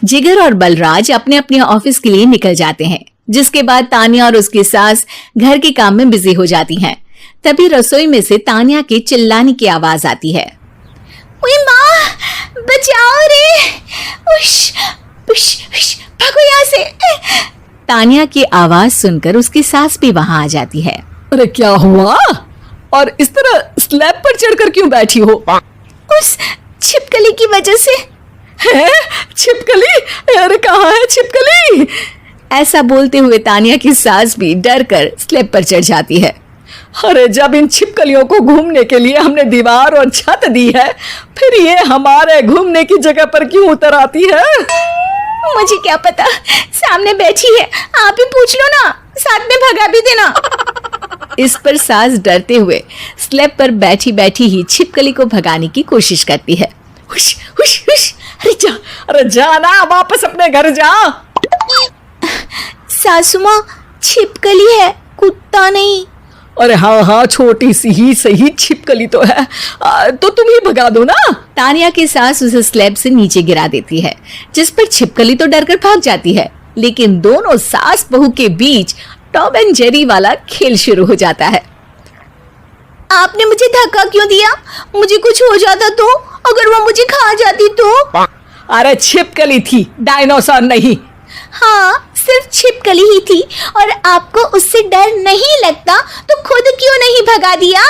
जिगर और बलराज अपने अपने ऑफिस के लिए निकल जाते हैं, जिसके बाद तानिया और उसकी सास घर के काम में बिजी हो जाती हैं। तभी रसोई में से तानिया के चिल्लाने की आवाज आती है। ओए माँ, बचाओ रे! उश, उश, उश, भागो यहाँ से! तानिया की आवाज सुनकर उसकी सास भी वहां आ जाती है। अरे क्या हुआ? और इस तरह स्लैब पर चढ़कर क्यों बैठी हो? उस छिपकली की वजह से। है? छिपकली? अरे कहाँ है छिपकली? ऐसा बोलते हुए तानिया की सास भी डर कर स्लैब पर चढ़ जाती है। अरे जब इन छिपकलियों को घूमने के लिए हमने दीवार और छत दी है, फिर ये हमारे घूमने की जगह पर क्यों उतर आती है? मुझे क्या पता, सामने बैठी है, आप ही पूछ लो ना, साथ में भगा भी देना। इस पर सास डरते हुए स्लैब पर बैठी बैठी ही छिपकली को भगाने की कोशिश करती है। हुश, हुश, हुश, अरे जा ना, वापस अपने घर जा। सासू माँ, छिपकली है, कुत्ता नहीं। अरे हाँ, छोटी सी ही सही छिपकली तो है, तो तुम ही भगा दो ना। तानिया की सास उसे स्लैब से नीचे गिरा देती है, जिस पर छिपकली तो डरकर भाग जाती है, लेकिन दोनों सास बहू के बीच टॉम एंड जेरी वाला खेल शुरू हो जाता है। आपने मुझे धक्का क्यों दिया? मुझे कुछ हो जाता तो? अगर वो मुझे खा जाती तो? अरे छिपकली थी, डायनासोर नहीं। हाँ, सिर्फ छिपकली ही थी, और आपको उससे डर नहीं लगता तो खुद क्यों नहीं भगा दिया?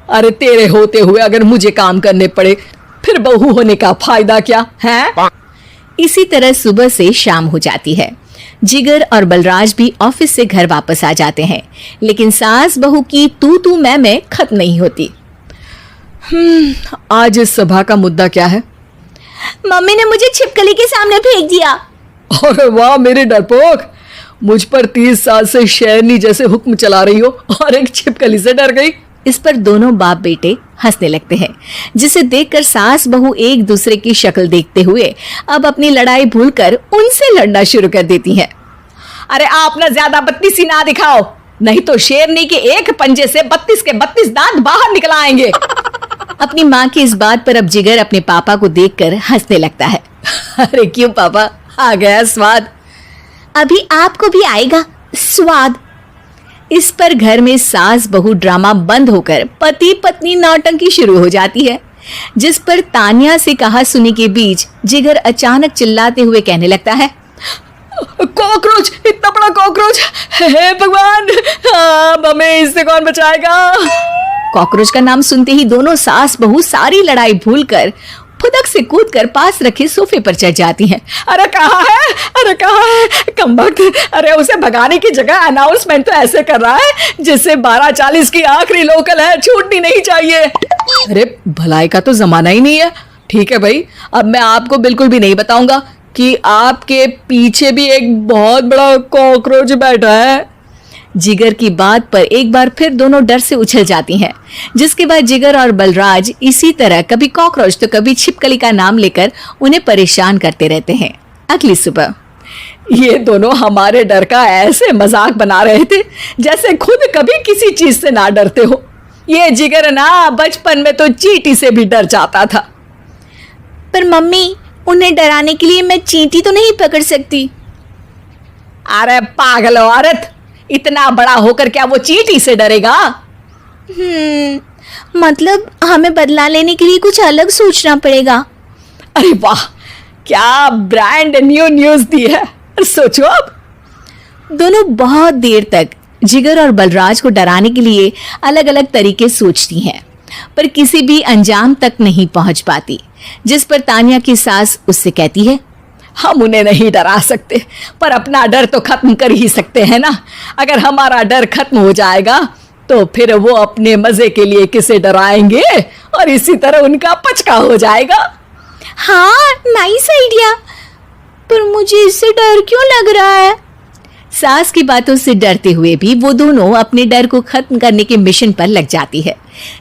अरे तेरे होते हुए अगर मुझे काम करने पड़े, फिर बहू होने का फायदा क्या है? इसी तरह सुबह से शाम हो जाती है। जिगर और बलराज भी ऑफिस से घर वापस आ जाते हैं, लेकिन सास बहू की तू मैं खत्म नहीं होती। आज इस सभा का मुद्दा क्या है? मम्मी ने मुझे छिपकली के सामने फेंक दिया। अरे वाह मेरे डरपोक, मुझ पर 30 साल से शेरनी जैसे हुक्म चला रही हो और एक छिपकली से डर गई। इस पर दोनों बाप बेटे हंसने लगते हैं, जिसे देखकर सास बहू एक दूसरे की शक्ल देखते हुए अब अपनी लड़ाई भूलकर उनसे लड़ना शुरू कर देती हैं। अरे आप ना ज्यादा बत्तीसी ना दिखाओ, नहीं तो शेरनी के एक पंजे से 32 के 32 दांत बाहर निकल आएंगे। अपनी माँ की इस बात पर अब जिगर अपने पापा को देखकर हंसने लगता है। अरे क्यों पापा, आ गया स्वाद? अभी आपको भी आएगा स्वाद। इस पर घर में सास बहू ड्रामा बंद होकर पति पत्नी नौटंकी शुरू हो जाती है, जिस पर तानिया से कहा सुनी के बीच जिगर अचानक चिल्लाते हुए कहने लगता है। कॉकरोच, इतना बड़ा कॉकरोच! हे भगवान, हमें इससे कौन बचाएगा? कॉकरोच का नाम सुनते ही दोनों सास बहू सारी लड़ाई भूलकर फुदक से कूदकर पास रखे सोफे पर चढ़ जाती हैं। अरे कहाँ है? अरे कहाँ है कमबख्त? अरे उसे भगाने की जगह अनाउंसमेंट तो ऐसे कर रहा है जिससे 12:40 की आखिरी लोकल है, छूटनी नहीं चाहिए। अरे भलाई का तो जमाना ही नहीं है। ठीक है भाई, अब मैं आपको बिल्कुल भी नहीं बताऊंगा कि आपके पीछे भी एक बहुत बड़ा कॉकरोच बैठा है। जिगर की बात पर एक बार फिर दोनों डर से उछल जाती हैं, जिसके बाद जिगर और बलराज इसी तरह कभी कॉकरोच तो कभी छिपकली का नाम लेकर उन्हें परेशान करते रहते हैं। अगली सुबह ये दोनों हमारे डर का ऐसे मजाक बना रहे थे जैसे खुद कभी किसी चीज से ना डरते हो। ये जिगर ना बचपन में तो चींटी से भी डर जाता था। पर मम्मी, उन्हें डराने के लिए मैं चींटी तो नहीं पकड़ सकती। अरे पागल औरत, इतना बड़ा होकर क्या वो चींटी से डरेगा? मतलब हमें बदला लेने के लिए कुछ अलग सोचना पड़ेगा। अरे वाह, क्या ब्रांड न्यू न्यूज दी है। सोचो अब। दोनों बहुत देर तक जिगर और बलराज को डराने के लिए अलग अलग तरीके सोचती हैं, पर किसी भी अंजाम तक नहीं पहुंच पाती, जिस पर तानिया की सास उससे कहती है। हम उन्हें नहीं डरा सकते, पर अपना डर तो खत्म कर ही सकते हैं ना। अगर हमारा डर खत्म हो जाएगा तो फिर वो अपने मजे के लिए किसे डराएंगे और इसी तरह उनका पचका हो जाएगा। हाँ, नाइस आइडिया, पर मुझे इससे डर क्यों लग रहा है? सास की बातों से डरते हुए भी वो दोनों अपने डर को खत्म करने के मिशन पर लग जाती है,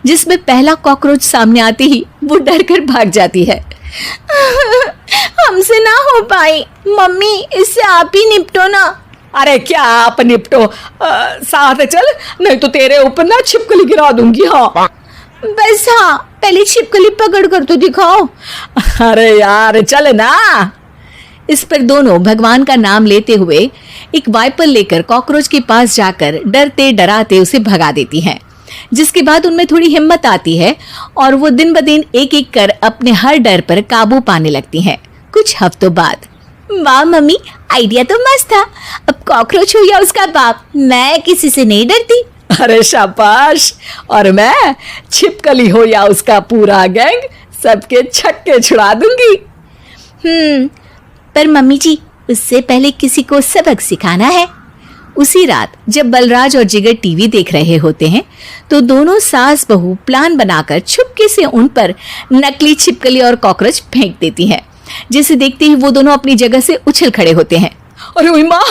जिसमें पहला कॉकरोच सामने आते ही वो डर कर भाग जाती है। हमसे ना हो पाई, मम्मी इससे आप ही निपटो ना। अरे क्या आप निपटो, साथ चल, नहीं तो तेरे ऊपर ना छिपकली गिरा दूंगी। हाँ बस हाँ, पहले छिपकली पकड़ कर तो दिखाओ। अरे यार चल ना। इस पर दोनों भगवान का नाम लेते हुए एक वाइपर लेकर कॉकरोच के पास जाकर डरते डराते उसे भगा देती हैं। जिसके बाद उनमें थोड़ी हिम्मत आती है और वो दिन ब दिन एक एक कर अपने हर डर पर काबू पाने लगती हैं। कुछ हफ्तों बाद, वाह मम्मी, आइडिया तो मस्त था। अब कॉकरोच हो या उसका बाप, मैं किसी से नहीं डरती। अरे शाबाश। और मैं छिपकली हो या उसका पूरा गैंग, सबके छक्के छुड़ा दूंगी। पर मम्मी जी, उससे पहले किसी को सबक सिखाना है। उसी रात जब बलराज और जिगर टीवी देख रहे होते हैं तो दोनों सास बहू प्लान बनाकर छुपके से उन पर नकली छिपकली और कॉकरोच फेंक देती हैं, जिसे देखते ही वो दोनों अपनी जगह से उछल खड़े होते हैं। अरे ओए माँ,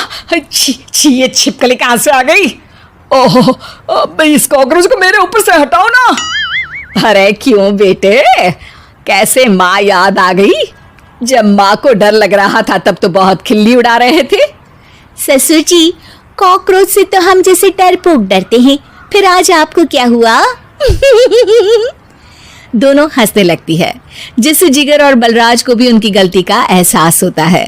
छी ये छिपकली कहाँ से आ गई? ओहो, इस कॉकरोच को मेरे ऊपर से हटाओ ना। अरे क्यों बेटे, कैसे माँ याद आ गई? जब माँ को डर लग रहा था तब तो बहुत खिल्ली उड़ा रहे थे। ससुर जी, कॉकरोच से तो हम जैसे डरपोक डरते हैं, फिर आज आपको क्या हुआ? दोनों हंसने लगती है, जिससे जिगर और बलराज को भी उनकी गलती का एहसास होता है।